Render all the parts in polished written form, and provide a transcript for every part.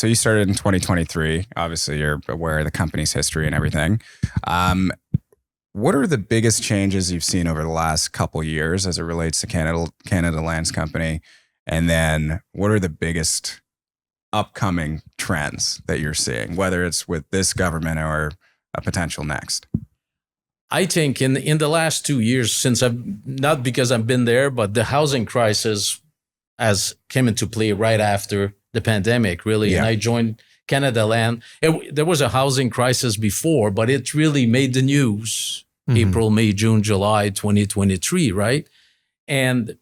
so you started in 2023. Obviously, you're aware of the company's history and everything. What are the biggest changes you've seen over the last couple years as it relates to Canada Lands Company? And then what are the biggest upcoming trends that you're seeing, whether it's with this government or a potential next? I think in the last 2 years, since not because I've been there, but the housing crisis has came into play right after the pandemic, really. Yeah. And I joined Canada Land. There was a housing crisis before, but it really made the news April, May, June, July 2023, right? And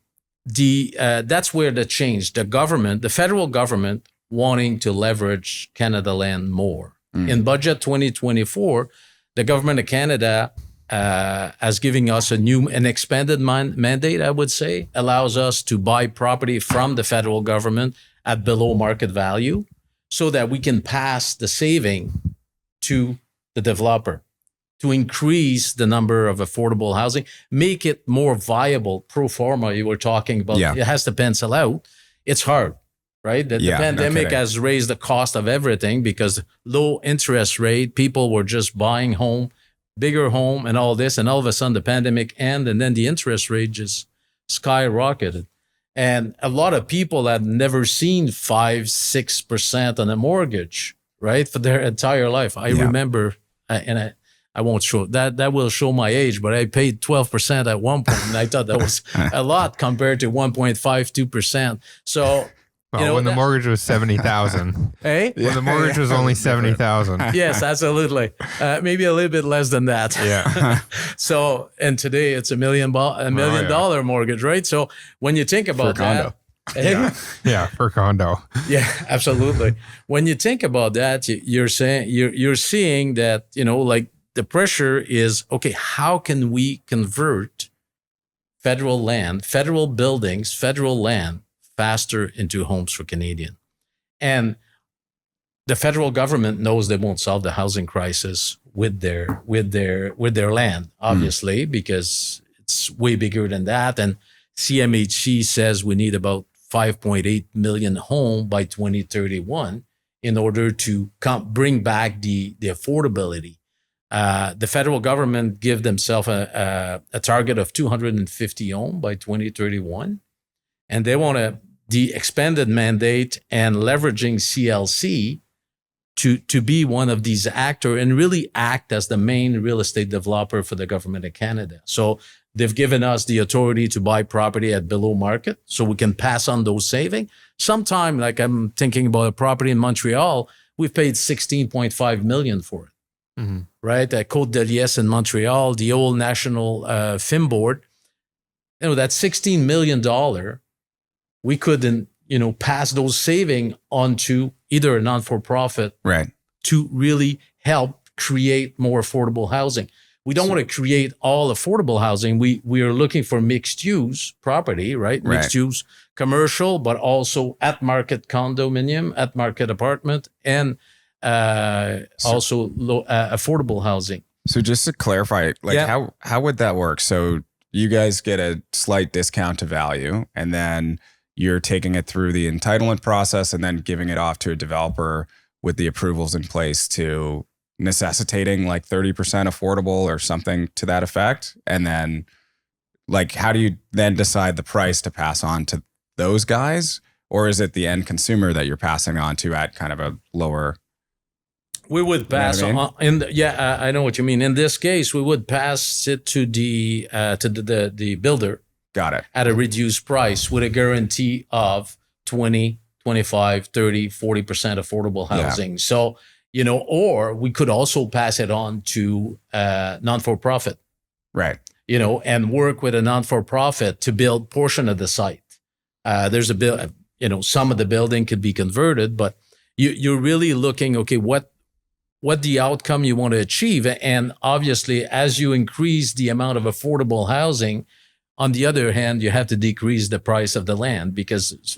that's where the change. The federal government wanting to leverage Canada Land more. In budget 2024, the government of Canada as giving us an expanded mandate, I would say, allows us to buy property from the federal government at below market value so that we can pass the saving to the developer to increase the number of affordable housing, make it more viable. Pro forma, you were talking about, It has to pencil out. It's hard, right? The pandemic has raised the cost of everything because low interest rate, people were just buying bigger home and all this, and all of a sudden the pandemic ended, and then the interest rate just skyrocketed. And a lot of people had never seen 5-6% on a mortgage, right, for their entire life. I remember, and I won't show that will show my age, but I paid 12% at one point, and I thought that was a lot compared to 1.52%. So. Well, when the mortgage was $70,000. Hey? When the mortgage was only $70,000. Yes, absolutely. Maybe a little bit less than that. Yeah. So, and today it's $1 million mortgage, right? So when you think about that. Yeah, per condo. Yeah, absolutely. When you think about that, you're seeing that, like the pressure is, okay, how can we convert federal land, federal buildings, federal land faster into homes for Canadians? And the federal government knows they won't solve the housing crisis with their land, obviously, because it's way bigger than that. And CMHC says we need about 5.8 million homes by 2031 in order to bring back the affordability. The federal government give themselves a target of 250 homes by 2031. And they want the expanded mandate and leveraging CLC to be one of these actors and really act as the main real estate developer for the government of Canada. So they've given us the authority to buy property at below market so we can pass on those savings. Sometime, like I'm thinking about a property in Montreal, we've paid $16.5 million for it, right? At Côte de Liesse in Montreal, the old National Film Board, that $16 million, we couldn't, pass those savings onto either a non-for-profit to really help create more affordable housing. We don't want to create all affordable housing. We are looking for mixed use property, right? Mixed use commercial, but also at market condominium, at market apartment, and also affordable housing. So just to clarify, how would that work? So you guys get a slight discount to value, and then you're taking it through the entitlement process and then giving it off to a developer with the approvals in place to necessitating like 30% affordable or something to that effect. And then how do you then decide the price to pass on to those guys? Or is it the end consumer that you're passing on to at kind of a lower? We would pass on. I know what you mean. In this case, we would pass it to the builder. Got it. At a reduced price with a guarantee of 20, 25, 30, 40% affordable housing. So, or we could also pass it on to non-for-profit. Right. And work with a non-for-profit to build portion of the site. There's some of the building could be converted, but you're really looking, okay, what the outcome you want to achieve. And obviously, as you increase the amount of affordable housing, on the other hand, you have to decrease the price of the land because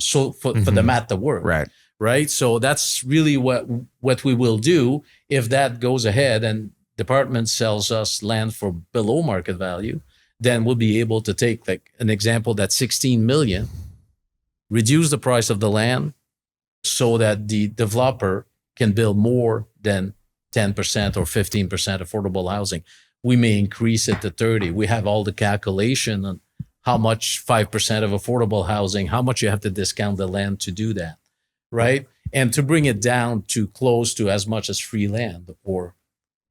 for the math to work. Right. So that's really what we will do if that goes ahead and department sells us land for below market value. Then we'll be able to take like an example that 16 million, reduce the price of the land, so that the developer can build more than 10% or 15% affordable housing. We may increase it to 30. We have all the calculation on how much 5% of affordable housing, how much you have to discount the land to do that, right? And to bring it down to close to as much as free land or,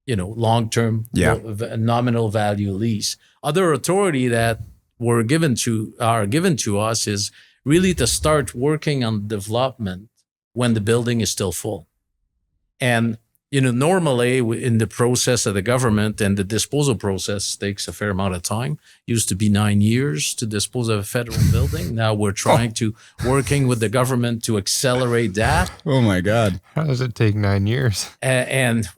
long-term nominal value lease. Other authority that are given to us is really to start working on development when the building is still full. And normally in the process of the government, and the disposal process takes a fair amount of time. Used to be 9 years to dispose of a federal building. Now we're trying to working with the government to accelerate that. Oh my God. How does it take 9 years? And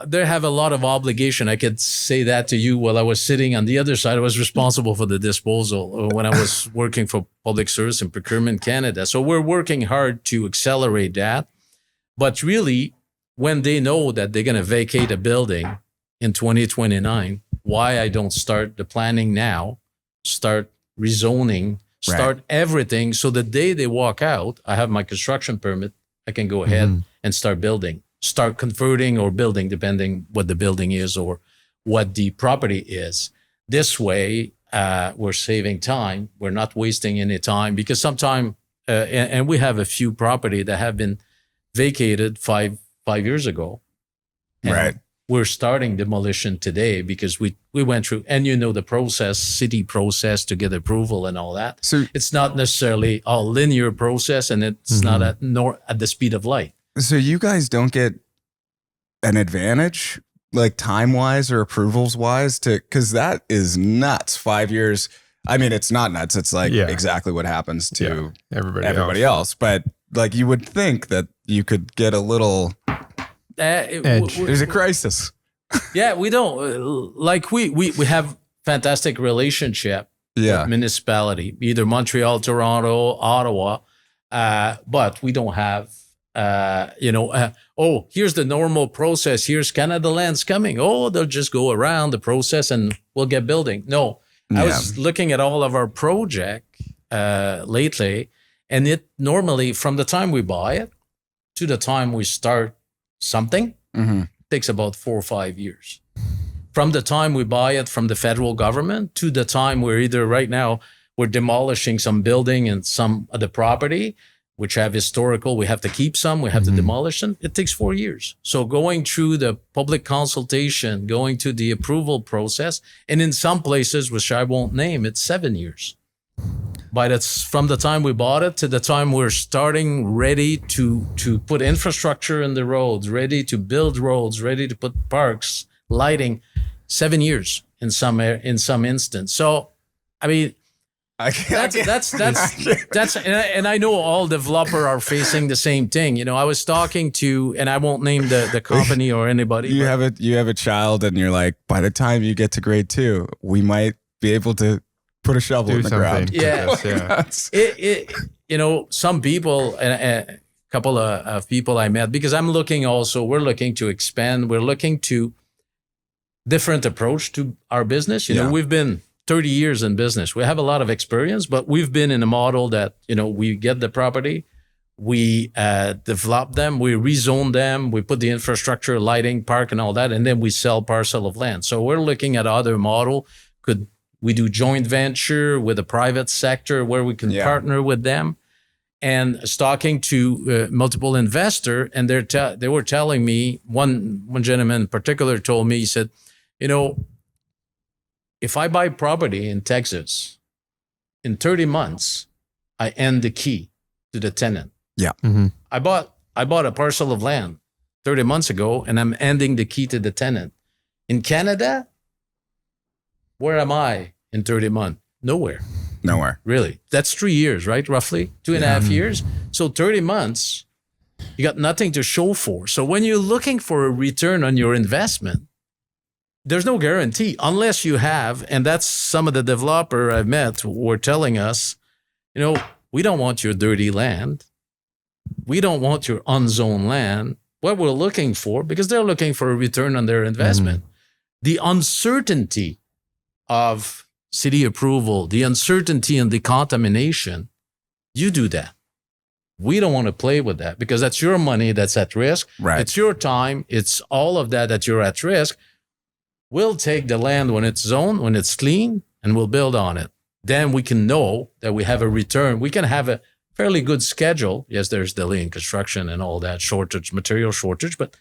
they have a lot of obligation. I could say that to you while I was sitting on the other side. I was responsible for the disposal when I was working for Public Service and Procurement Canada. So we're working hard to accelerate that. But really, when they know that they're going to vacate a building in 2029, why I don't start the planning now, start rezoning, start everything. So the day they walk out, I have my construction permit. I can go ahead and start building, start converting or building, depending what the building is or what the property is. This way, we're saving time. We're not wasting any time because sometimes, and we have a few property that have been vacated five years ago. And right. We're starting demolition today because we went through, and the process, city process to get approval and all that. So it's not necessarily a linear process, and it's not at the speed of light. So you guys don't get an advantage, like time-wise or approvals-wise, because that is nuts. 5 years. I mean, it's not nuts. It's like exactly what happens to everybody else. But like you would think that you could get a little edge. There's a crisis. Yeah, we don't like we have fantastic relationship with municipality, either Montreal, Toronto, Ottawa, but we don't have here's the normal process. Here's Canada Land's coming. Oh, they'll just go around the process and we'll get building. No, I was looking at all of our project lately, and it normally from the time we buy it to the time we start something takes about 4 or 5 years. From the time we buy it from the federal government to the time we're either right now we're demolishing some building and some of the property, which have historical, we have to keep some, we have to demolish them. It takes 4 years. So going through the public consultation, going to the approval process, and in some places, which I won't name, it's 7 years. But it's from the time we bought it to the time we're starting ready to put infrastructure in the roads, ready to build roads, ready to put parks, lighting, 7 years in some instance. So, I mean, that's and I know all developers are facing the same thing. I was talking to, and I won't name the company or anybody. You have a child, and you're like, by the time you get to grade 2, we might be able to put a shovel in the ground. Yeah. Some people, and a couple of people I met, because we're looking to expand. We're looking to different approach to our business. We've been 30 years in business. We have a lot of experience, but we've been in a model that, we get the property, we develop them, we rezone them, we put the infrastructure, lighting, park, and all that, and then we sell parcel of land. So we're looking at other model. Could we do joint venture with the private sector where we can partner with them? And talking to multiple investor, and they were telling me, one gentleman in particular told me, he said, if I buy property in Texas, in 30 months, I end the key to the tenant. Yeah. I bought a parcel of land 30 months ago, and I'm ending the key to the tenant. In Canada, where am I in 30 months? Nowhere. Really. That's 3 years, right? Roughly 2.5 years. So 30 months, you got nothing to show for. So when you're looking for a return on your investment, there's no guarantee unless you have, and that's some of the developer I've met were telling us, we don't want your dirty land. We don't want your unzoned land. What we're looking for, because they're looking for a return on their investment, the uncertainty of city approval, the uncertainty and the contamination, you do that. We don't want to play with that because that's your money that's at risk. Right. It's your time. It's all of that you're at risk. We'll take the land when it's zoned, when it's clean, and we'll build on it. Then we can know that we have a return. We can have a fairly good schedule. Yes, there's delay in construction and all that shortage, material shortage, but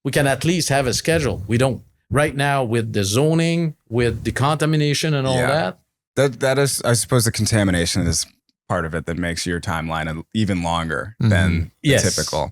we can at least have a schedule. We don't right now with the zoning, with the contamination and all that. That is, I suppose, the contamination is part of it that makes your timeline even longer than the typical.